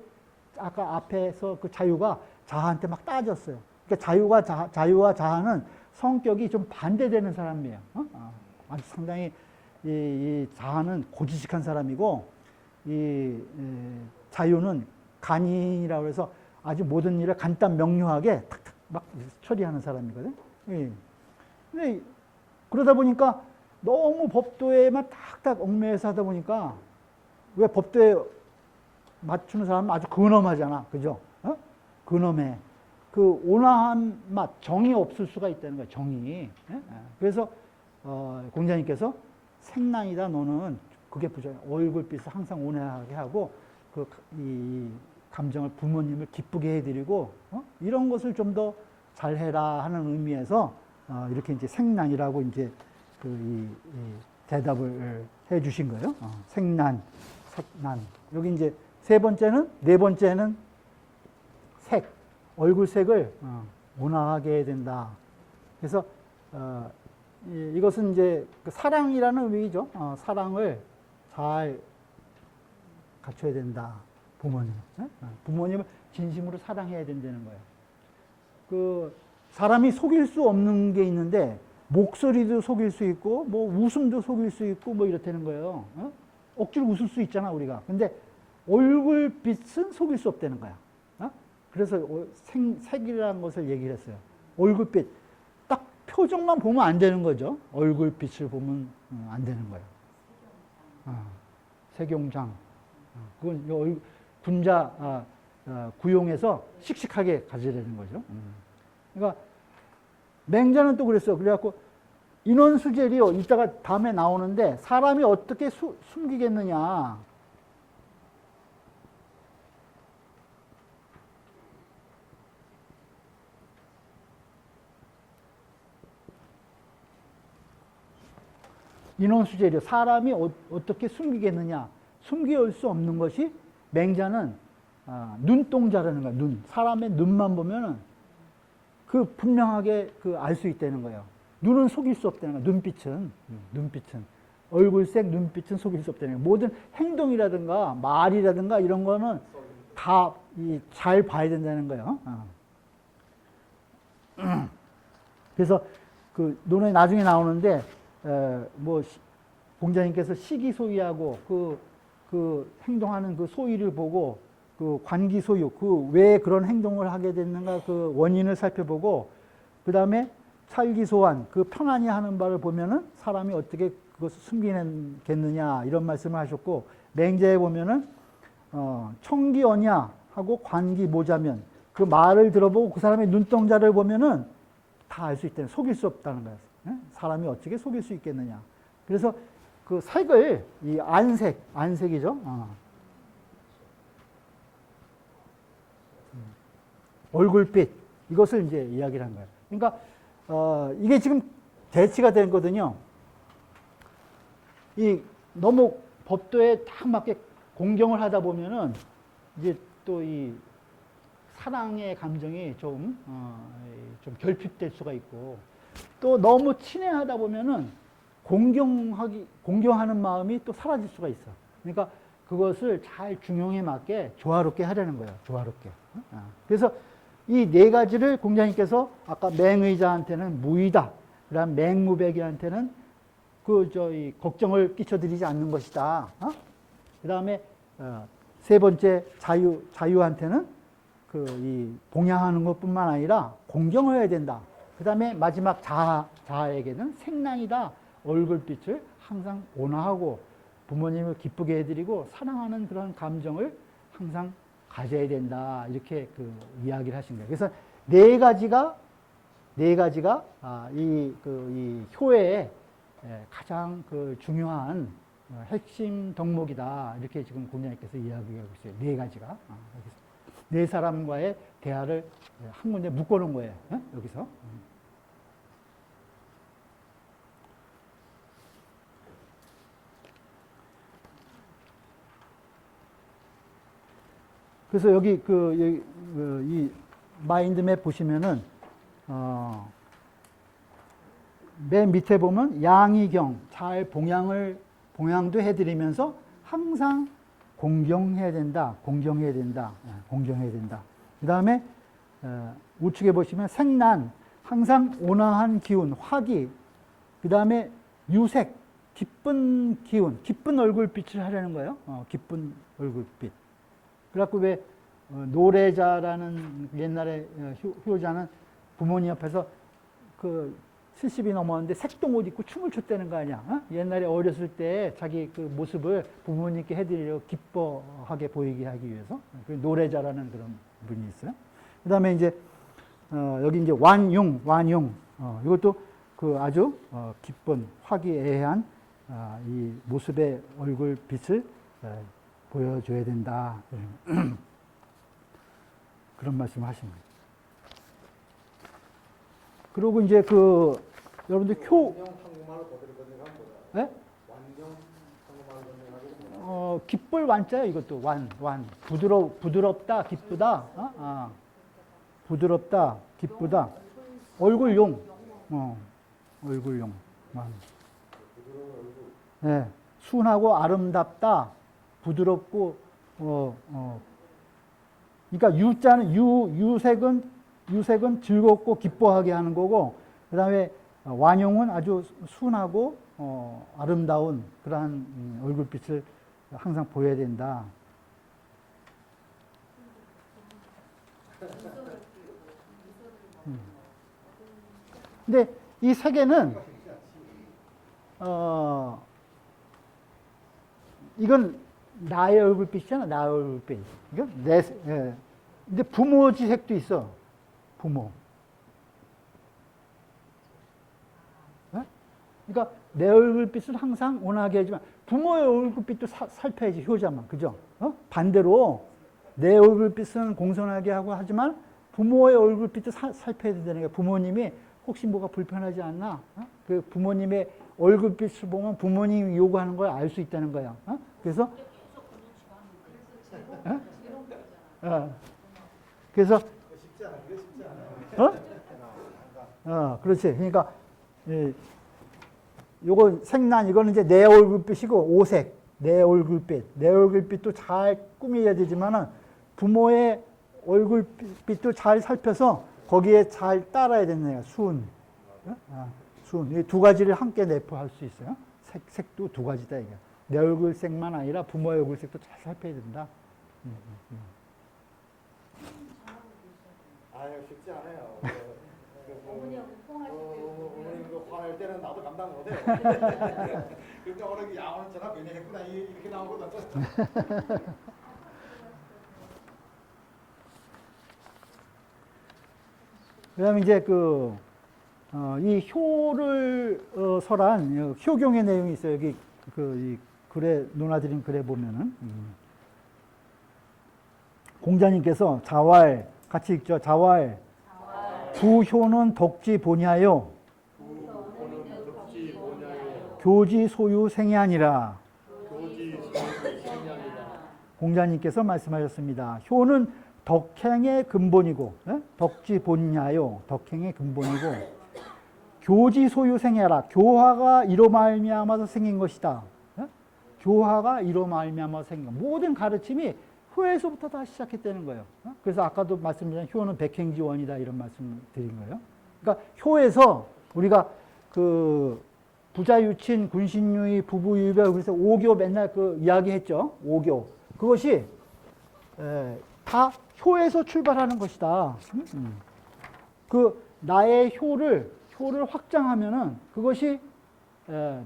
아까 앞에서 자유가 자하한테 막 따졌어요. 그러니까 자유와 자하는 성격이 좀 반대되는 사람이에요. 아주 상당히 이 자하는 고지식한 사람이고 이 자유는 간인이라고 해서 아주 모든 일을 간단 명료하게 탁탁 막 처리하는 사람이거든. 예. 근데 그러다 보니까 너무 법도에만 탁탁 얽매여서 하다 보니까 왜 법도에 맞추는 사람은 아주 근엄하잖아. 그죠? 어? 근엄해. 그 온화한 맛, 정이 없을 수가 있다는 거야. 정이. 예? 그래서 공자님께서 생난이다 너는 그게 부정해. 얼굴빛을 항상 온화하게 하고 이 감정을 부모님을 기쁘게 해드리고 이런 것을 좀 더 잘해라 하는 의미에서 이렇게 이제 생난이라고 이제 이 대답을 해주신 거예요. 생난, 색난. 여기 이제 네 번째는 색, 얼굴색을 온화하게 해야 된다. 그래서 이것은 이제 그 사랑이라는 의미죠. 사랑을 잘 갖춰야 된다. 부모님. 부모님을 진심으로 사랑해야 된다는 거예요. 그 사람이 속일 수 없는 게 있는데 목소리도 속일 수 있고 뭐 웃음도 속일 수 있고 뭐 이렇다는 거예요. 억지로 웃을 수 있잖아 우리가. 근데 얼굴빛은 속일 수 없다는 거야. 그래서 색이라는 것을 얘기를 했어요. 얼굴빛. 딱 표정만 보면 안 되는 거죠. 얼굴빛을 보면 안 되는 거예요. 색용장. 그건 군자 구용해서 씩씩하게 가지려는 거죠. 그러니까 맹자는 또 그랬어요. 그래갖고 인원수젤이요. 이따가 다음에 나오는데 사람이 어떻게 숨기겠느냐. 인원수젤이요. 사람이 어떻게 숨기겠느냐. 숨길 수 없는 것이 맹자는 눈동자라는 거야. 눈. 사람의 눈만 보면은 그 분명하게 알 수 있다는 거예요. 눈은 속일 수 없다는 거예요. 눈빛은. 얼굴색, 눈빛은 속일 수 없다는 거예요. 모든 행동이라든가 말이라든가 이런 거는 다 잘 봐야 된다는 거예요. 그래서 그 논에 나중에 나오는데 뭐 공자님께서 시기소위하고 그 행동하는 그 소위를 보고 그 관기소유, 그 왜 그런 행동을 하게 됐는가 그 원인을 살펴보고 그 다음에 찰기소환, 그 편안히 하는 바를 보면은 사람이 어떻게 그것을 숨기겠느냐 이런 말씀을 하셨고 맹자에 보면은 청기언야 하고 관기모자면 그 말을 들어보고 그 사람의 눈동자를 보면은 다 알 수 있다는 속일 수 없다는 거예요. 사람이 어떻게 속일 수 있겠느냐. 그래서 그 색을 이 안색이죠. 얼굴빛 이것을 이제 이야기를 한 거예요. 그러니까 이게 지금 대치가 된 거거든요. 이 너무 법도에 딱 맞게 공경을 하다 보면은 이제 또 이 사랑의 감정이 좀 결핍될 수가 있고 또 너무 친애하다 보면은 공경하는 마음이 또 사라질 수가 있어. 그러니까 그것을 잘 중용에 맞게 조화롭게 하려는 거예요. 조화롭게. 그래서 이 네 가지를 공자님께서 아까 맹의자한테는 무의다. 그다음 맹무백이한테는 걱정을 끼쳐드리지 않는 것이다. 그다음에 세 번째 자유한테는 이 봉양하는 것뿐만 아니라 공경을 해야 된다. 그다음에 마지막 자아에게는 생난이다. 얼굴빛을 항상 온화하고 부모님을 기쁘게 해드리고 사랑하는 그런 감정을 항상 가져야 된다. 이렇게 이야기를 하신 거예요. 그래서 네 가지가 이 효의 가장 중요한 핵심 덕목이다. 이렇게 지금 공자님께서 이야기하고 있어요. 네 가지가. 네 사람과의 대화를 한 군데 묶어놓은 거예요. 여기서. 그래서 여기 이 마인드맵 보시면은 맨 밑에 보면 양이경 잘 봉양도 해드리면서 항상 공경해야 된다. 그 다음에 우측에 보시면 생난 항상 온화한 기운, 화기. 그 다음에 유색 기쁜 기운, 기쁜 얼굴빛을 하려는 거예요. 기쁜 얼굴빛. 그래갖고 왜 노래자라는 옛날에 효자는 부모님 옆에서 그 70이 넘었는데 색동 옷 입고 춤을 췄다는 거 아니야. 어? 옛날에 어렸을 때 자기 그 모습을 부모님께 해드리려고 기뻐하게 보이게 하기 위해서 그 노래자라는 그런 분이 있어요. 그 다음에 이제 여기 이제 완용. 이것도 그 아주 기쁜 화기애애한 이 모습의 얼굴 빛을 보여줘야 된다. 그런 말씀을 하십니다. 그리고 이제 그 여러분들 완경 한국말로 그대로 번역하면 뭐다? 예? 완경 한국말로 번역하면 뭐다? 기쁠 완자요. 이것도 완 부드럽다 기쁘다. 부드럽다 기쁘다. 얼굴용. 얼굴용. 완. 예, 순하고 아름답다, 부드럽고 그러니까 유자는 유색은 즐겁고 기뻐하게 하는 거고, 그 다음에 완용은 아주 순하고 아름다운 그러한 얼굴빛을 항상 보여야 된다. 근데 이 세계는 이건 나의 얼굴빛이잖아, 나의 얼굴빛. 이건 근데 부모 지색도 있어. 부모. 그러니까 내 얼굴빛을 항상 원하게 하지만 부모의 얼굴빛도 살펴야지, 효자만. 그죠? 반대로 내 얼굴빛은 공손하게 하고 하지만 부모의 얼굴빛도 살펴야 된다는 거야. 부모님이 혹시 뭐가 불편하지 않나? 그 부모님의 얼굴빛을 보면 부모님이 요구하는 걸 알 수 있다는 거야. 그래서 그래서 쉽지 않아. 그게 쉽지 않아. 그렇지. 그러니까 요거 색난 이거는 이제 내 얼굴빛이고, 오색 내 얼굴빛도 잘 꾸며야 되지만은 부모의 얼굴빛도 잘 살펴서 거기에 잘 따라야 되는 거야. 순. 이 두 가지를 함께 내포할 수 있어요. 색도 두 가지다 이게. 내 얼굴색만 아니라 부모의 얼굴색도 잘 살펴야 된다. 아유, 쉽지 않아요. 어머니하고 통화하실 때 어머님 그 화낼 때는 나도 감당 못해. 그러니까 오늘 양호는 전화 괜히 했구나 이렇게 나오거든. 그다음에 이제 이 효를 설한 효경의 내용이 있어요. 여기 이 글에 논하드린 글에 보면은 공자님께서 자왈 같이 읽죠. 자왈 부효는 덕지 보냐요. 교지 소유 생이 아니라. 공자님께서 말씀하셨습니다. 효는 덕행의 근본이고, 덕지 본냐요. 덕행의 근본이고, 교지 소유 생해라. 교화가 이로 말미암아서 생긴 것이다. 교화가 이로 말미암아서 생긴 것. 모든 가르침이 효에서부터 다 시작했다는 거예요. 그래서 아까도 말씀드린 효는 백행지원이다 이런 말씀 드린 거예요. 그러니까 효에서 우리가 그 부자유친, 군신유의, 부부유별, 그래서 5교 맨날 그 이야기했죠. 5교. 그것이 다 효에서 출발하는 것이다. 그 나의 효를 확장하면은 그것이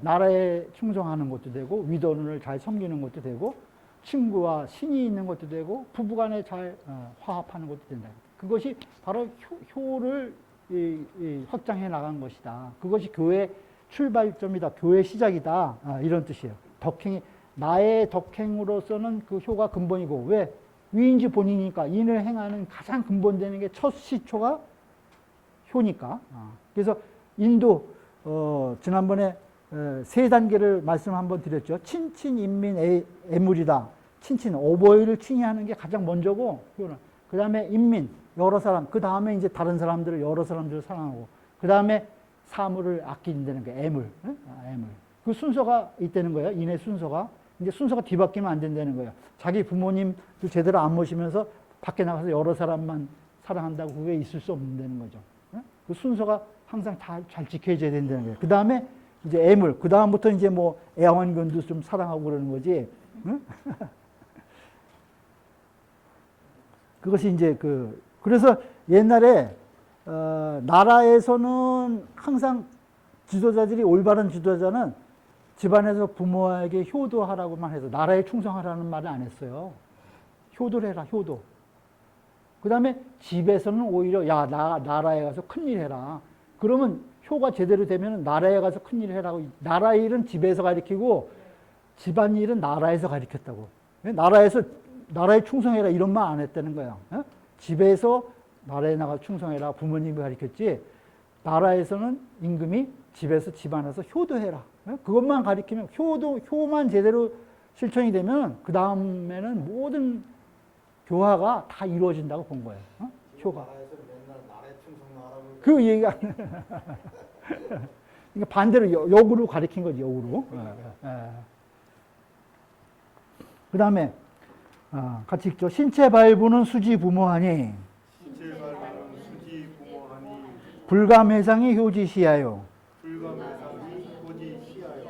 나라에 충성하는 것도 되고, 위도를 잘 섬기는 것도 되고, 친구와 신이 있는 것도 되고, 부부간에 잘 화합하는 것도 된다. 그것이 바로 효를 확장해 나간 것이다. 그것이 교회 출발점이다. 교회 시작이다. 이런 뜻이에요. 덕행이 나의 덕행으로서는 그 효가 근본이고, 왜? 위인지 본이니까, 인을 행하는 가장 근본되는 게 첫 시초가 효니까. 그래서 인도 지난번에 세 단계를 말씀 한번 드렸죠. 친친, 인민, 애물이다. 친친, 어버이를 칭의하는 게 가장 먼저고, 효는. 그 다음에 인민, 여러 사람. 그 다음에 이제 다른 사람들을, 여러 사람들을 사랑하고. 그 다음에 사물을 아낀다는 게 애물. 애물. 그 순서가 있다는 거예요. 인의 순서가. 이제 순서가 뒤바뀌면 안 된다는 거예요. 자기 부모님도 제대로 안 모시면서 밖에 나가서 여러 사람만 사랑한다고 그게 있을 수 없는 거죠. 그 순서가 항상 다 잘 지켜져야 된다는 거예요. 그 다음에 이제 애물. 그 다음부터 이제 뭐 애완견도 좀 사랑하고 그러는 거지. 그것이 이제 그래서 옛날에 나라에서는 항상 지도자들이 올바른 지도자는 집안에서 부모에게 효도하라고만 해서 나라에 충성하라는 말을 안 했어요. 효도를 해라, 효도. 그 다음에 집에서는 오히려 야, 나라에 가서 큰일 해라. 그러면 효가 제대로 되면 나라에 가서 큰일 해라고. 나라 일은 집에서 가르치고 집안 일은 나라에서 가르쳤다고. 나라에 충성해라 이런 말 안 했다는 거야. 집에서 나라에 나가 충성해라 부모님이 가르쳤지. 나라에서는 임금이 집에서 집안에서 효도해라. 그것만 가르치면 효만 제대로 실천이 되면 그 다음에는 모든 교화가 다 이루어진다고 본 거예요. 효가. 나라에서 맨날 나라에 충성하라고. 그 얘기가 그러니까 반대로 역으로 가르친 거지, 역으로. 그 다음에 같이 읽죠. 신체 발부는 수지 부모하니 신체 발부는 수지 부모하니 불감회상이 효지시하여 불감회상이 효지시하여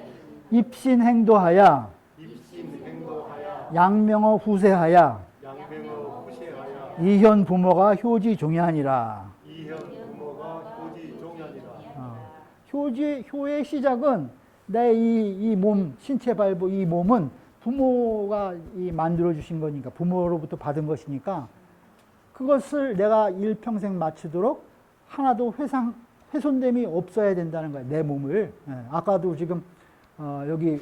입신 행도하야 입신 행도하야 양명어 후세하야 양명어 후세하야 이현 부모가 효지 종이하니라. 이현 부모가 효지 종연이라. 효의 시작은 내 이 몸, 신체 발부 이 몸은 부모가 만들어 주신 거니까, 부모로부터 받은 것이니까 그것을 내가 일평생 마치도록 하나도 훼손됨이 없어야 된다는 거야, 내 몸을. 아까도 지금 여기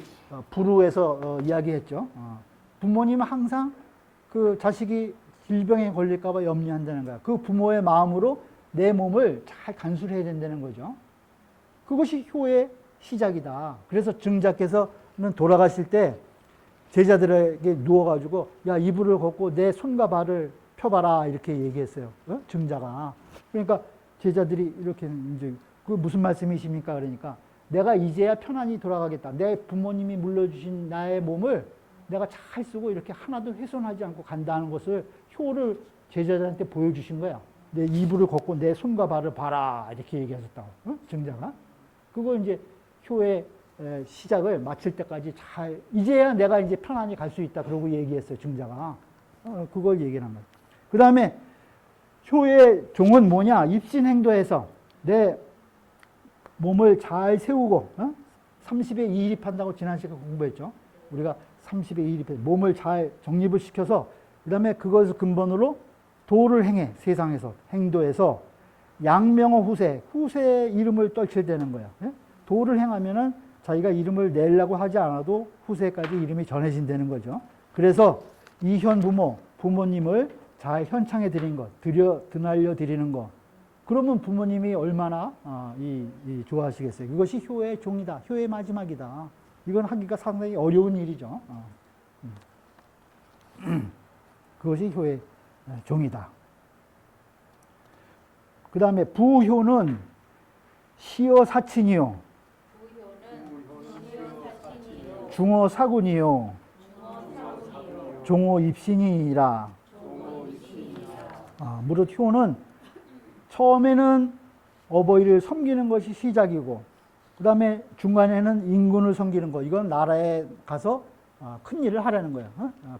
부루에서 이야기했죠. 부모님은 항상 그 자식이 질병에 걸릴까 봐 염려한다는 거야. 그 부모의 마음으로 내 몸을 잘 간수해야 된다는 거죠. 그것이 효의 시작이다. 그래서 증자께서는 돌아가실 때 제자들에게 누워가지고 야, 이불을 걷고 내 손과 발을 펴봐라 이렇게 얘기했어요. 증자가. 그러니까 제자들이 이렇게 이제 그 무슨 말씀이십니까? 그러니까 내가 이제야 편안히 돌아가겠다. 내 부모님이 물려주신 나의 몸을 내가 잘 쓰고 이렇게 하나도 훼손하지 않고 간다는 것을 효를 제자들한테 보여주신 거야. 내 이불을 걷고 내 손과 발을 봐라 이렇게 얘기하셨다고. 증자가. 그거 이제 효의 시작을 마칠 때까지 잘, 이제야 내가 이제 편안히 갈 수 있다. 그러고 얘기했어요, 증자가. 그걸 얘기를 한 거예요. 그 다음에 효의 종은 뭐냐? 입신행도해서 내 몸을 잘 세우고, 30에 이입한다고 지난 시간 공부했죠. 우리가 30에 이입해 몸을 잘 정립을 시켜서, 그 다음에 그것을 근본으로 도를 행해, 세상에서, 행도해서 양명어 후세의 이름을 떨쳐대는 거예요. 도를 행하면은 자기가 이름을 내려고 하지 않아도 후세까지 이름이 전해진다는 거죠. 그래서 이현 부모님을 잘 현창해 드린 것, 드날려 드리는 것. 그러면 부모님이 얼마나 좋아하시겠어요. 그것이 효의 종이다. 효의 마지막이다. 이건 하기가 상당히 어려운 일이죠. 그것이 효의 종이다. 그 다음에 부효는 시어사친이요. 중어사군이요. 종어입신이니라. 무릇 효는 처음에는 어버이를 섬기는 것이 시작이고, 그 다음에 중간에는 인군을 섬기는 것. 이건 나라에 가서 큰 일을 하라는 거예요.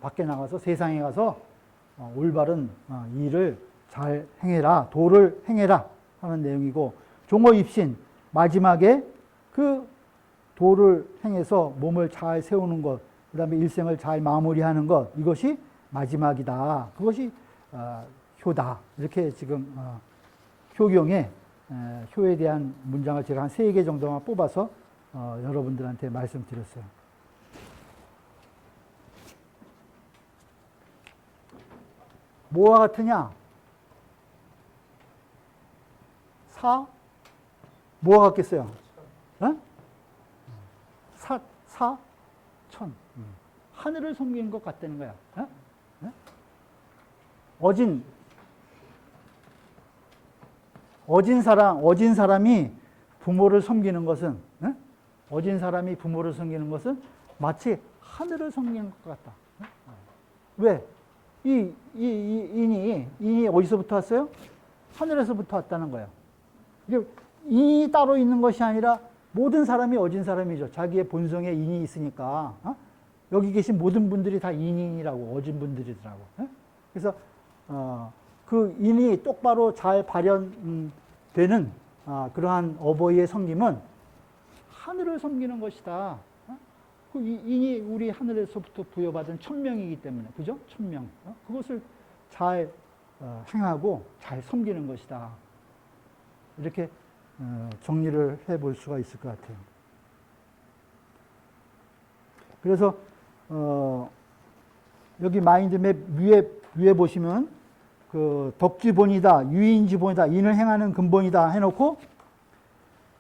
밖에 나가서 세상에 가서 올바른 일을 잘 행해라, 도를 행해라 하는 내용이고, 종어입신, 마지막에 그 도를 행해서 몸을 잘 세우는 것, 그 다음에 일생을 잘 마무리하는 것, 이것이 마지막이다. 그것이 효다. 이렇게 지금 효경에 효에 대한 문장을 제가 한 3개 정도만 뽑아서 여러분들한테 말씀드렸어요. 뭐와 같으냐? 뭐와 같겠어요? 천. 하늘을 섬기는 것 같다는 거야. 어진 사람이 부모를 섬기는 것은, 어진 사람이 부모를 섬기는 것은 마치 하늘을 섬기는 것 같다. 왜? 인이 어디서부터 왔어요? 하늘에서부터 왔다는 거예요. 인이 따로 있는 것이 아니라 모든 사람이 어진 사람이죠. 자기의 본성에 인이 있으니까. 여기 계신 모든 분들이 다 인이라고, 어진 분들이더라고. 그래서 그 인이 똑바로 잘 발현되는 그러한 어버이의 섬김은 하늘을 섬기는 것이다. 그 인이 우리 하늘에서부터 부여받은 천명이기 때문에, 그죠? 천명. 그것을 잘 행하고 잘 섬기는 것이다. 이렇게 정리를 해볼 수가 있을 것 같아요. 그래서 여기 마인드맵 위에 보시면 그 덕지본이다, 유인지본이다, 인을 행하는 근본이다 해놓고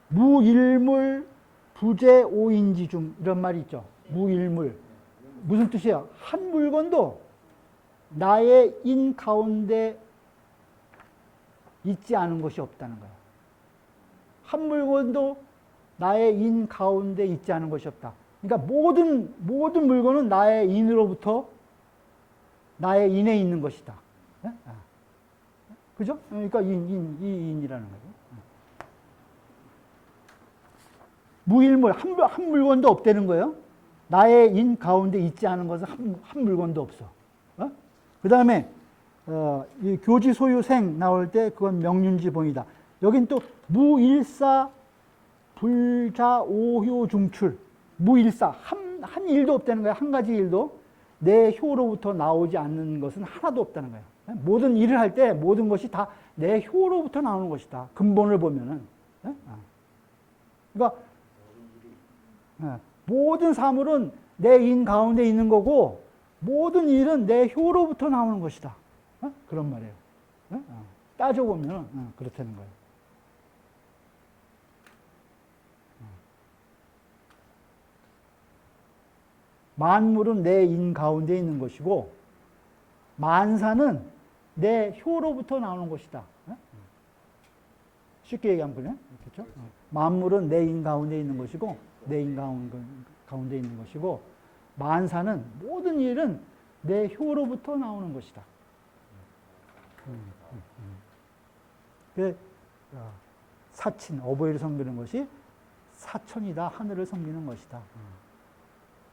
무일물 부재 오인지 중 이런 말이 있죠. 무일물. 무슨 뜻이야? 한 물건도 나의 인 가운데 있지 않은 것이 없다는 거야. 한 물건도 나의 인 가운데 있지 않은 것이 없다. 그러니까 모든 물건은 나의 인으로부터 나의 인에 있는 것이다. 그죠? 그러니까 이 인이라는 거예요. 무일물, 한 물건도 없다는 거예요. 나의 인 가운데 있지 않은 것은 한 물건도 없어. 그 다음에 이 교지 소유생 나올 때 그건 명륜지본이다. 여긴 또 무일사 불자 오효 중출. 무일사, 한 일도 없다는 거예요. 한 가지 일도 내 효로부터 나오지 않는 것은 하나도 없다는 거예요. 모든 일을 할 때 모든 것이 다 내 효로부터 나오는 것이다. 근본을 보면은. 그러니까 모든 사물은 내 인 가운데 있는 거고 모든 일은 내 효로부터 나오는 것이다. 그런 말이에요. 따져보면 그렇다는 거예요. 만물은 내 인 가운데 있는 것이고 만사는 내 효로부터 나오는 것이다. 쉽게 얘기하면 그래. 그렇죠? 만물은 내 인 가운데 있는 것이고 내 인 가운데 있는 것이고 만사는 모든 일은 내 효로부터 나오는 것이다. 사친, 어버이를 섬기는 것이 사천이다. 하늘을 섬기는 것이다.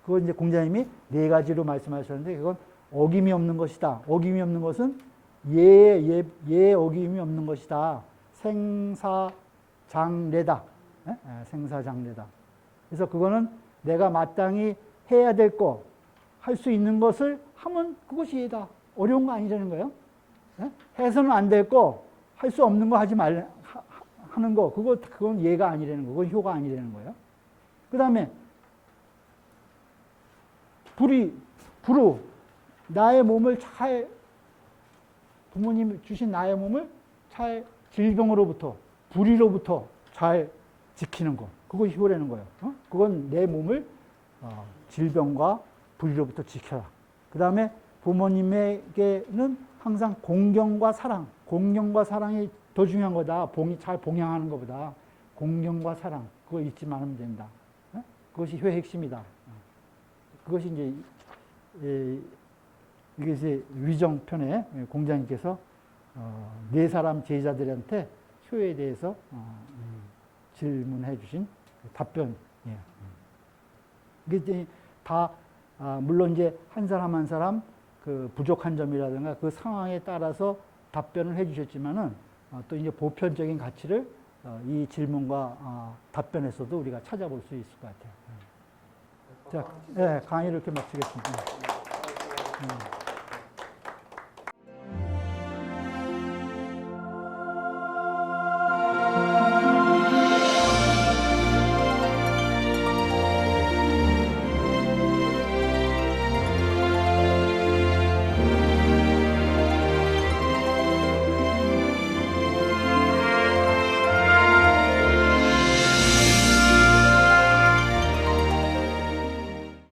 그건 이제 공자님이 네 가지로 말씀하셨는데 그건 어김이 없는 것이다. 어김이 없는 것은 예의 어김이 없는 것이다. 생사장래다. 생사장래다. 그래서 그거는 내가 마땅히 해야 될 거, 할 수 있는 것을 하면 그것이 예다. 어려운 거 아니라는 거예요. 해서는 안 될 거, 할 수 없는 거 하지 하는 거, 그건 예가 아니라는 거, 그건 효가 아니라는 거예요. 그 다음에 불우, 나의 몸을 부모님이 주신 나의 몸을 잘 질병으로부터, 불의로부터 잘 지키는 거. 그것이 효라는 거예요. 그건 내 몸을 질병과 불의로부터 지켜라. 그 다음에 부모님에게는 항상 공경과 사랑이 더 중요한 거다. 잘 봉양하는 것보다 공경과 사랑, 그거 잊지 말으면 된다. 그것이 효의 핵심이다. 그것이 이제 이것이 위정편에 공자님께서 네 사람 제자들한테 효에 대해서 질문해 주신 답변이에요. 이게 이제 다 물론 이제 한 사람 한 사람 그 부족한 점이라든가 그 상황에 따라서 답변을 해 주셨지만은 또 이제 보편적인 가치를 이 질문과 답변에서도 우리가 찾아볼 수 있을 것 같아요. 자, 강의를 이렇게 마치겠습니다.